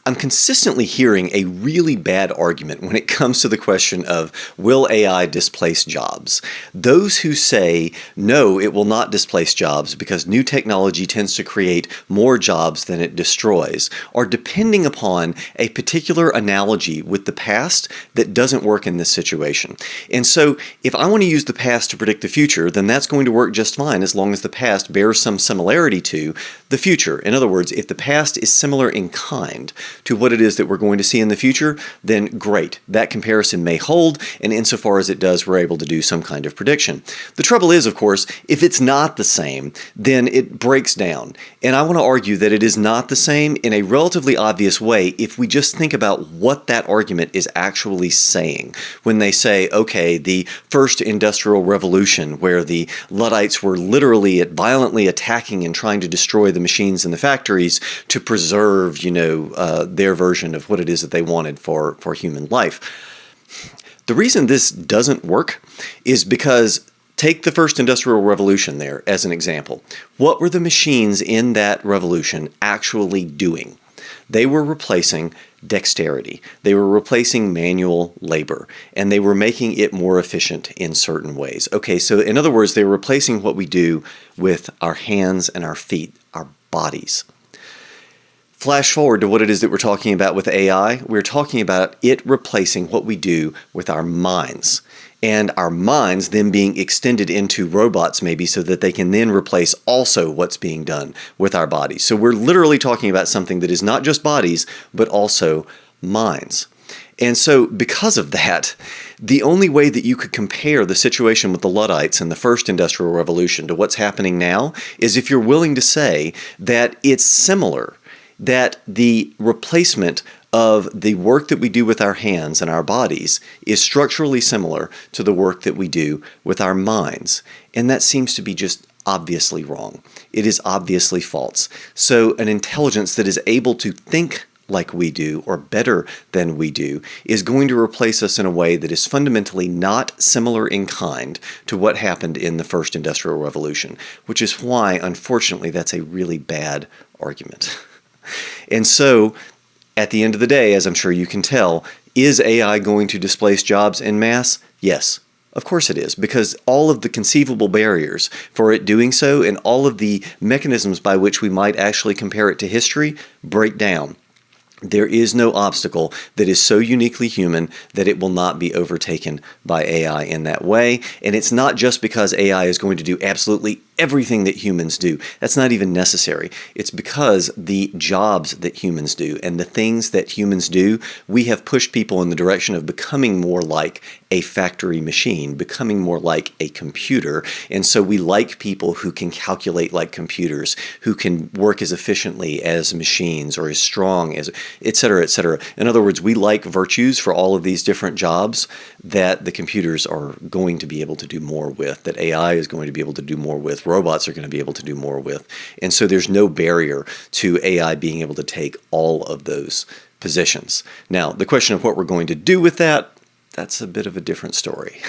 I'm consistently hearing a really bad argument when it comes to the question of, will AI displace jobs? Those who say, no, it will not displace jobs because new technology tends to create more jobs than it destroys, are depending upon a particular analogy with the past that doesn't work in this situation. And so if I want to use the past to predict the future, then that's going to work just fine as long as the past bears some similarity to the future. In other words, if the past is similar in kind to what it is that we're going to see in the future, then great. That comparison may hold, and insofar as it does, we're able to do some kind of prediction. The trouble is, of course, if it's not the same, then it breaks down. And I want to argue that it is not the same in a relatively obvious way if we just think about what that argument is actually saying. When they say, okay, the first industrial revolution, where the Luddites were literally violently attacking and trying to destroy the machines in the factories to preserve, their version of what it is that they wanted for human life. The reason this doesn't work is because, take the first industrial revolution there as an example. What were the machines in that revolution actually doing? They were replacing dexterity. They were replacing manual labor, and they were making it more efficient in certain ways. Okay, so in other words, they were replacing what we do with our hands and our feet, our bodies. Flash forward to what it is that we're talking about with AI. We're talking about it replacing what we do with our minds. And our minds then being extended into robots maybe so that they can then replace also what's being done with our bodies. So we're literally talking about something that is not just bodies, but also minds. And so because of that, the only way that you could compare the situation with the Luddites in the first industrial revolution to what's happening now is if you're willing to say that it's similar, that the replacement of the work that we do with our hands and our bodies is structurally similar to the work that we do with our minds. And that seems to be just obviously wrong. It is obviously false. So an intelligence that is able to think like we do, or better than we do, is going to replace us in a way that is fundamentally not similar in kind to what happened in the first industrial revolution, which is why, unfortunately, that's a really bad argument. And so, at the end of the day, as I'm sure you can tell, is AI going to displace jobs en masse? Yes, of course it is, because all of the conceivable barriers for it doing so and all of the mechanisms by which we might actually compare it to history break down. There is no obstacle that is so uniquely human that it will not be overtaken by AI in that way. And it's not just because AI is going to do absolutely everything that humans do. That's not even necessary. It's because the jobs that humans do and the things that humans do, we have pushed people in the direction of becoming more like a factory machine, becoming more like a computer. And so we like people who can calculate like computers, who can work as efficiently as machines or as strong as, et cetera, et cetera. In other words, we like virtues for all of these different jobs that the computers are going to be able to do more with, that AI is going to be able to do more with, robots are going to be able to do more with. And so there's no barrier to AI being able to take all of those positions. Now, the question of what we're going to do with that, that's a bit of a different story.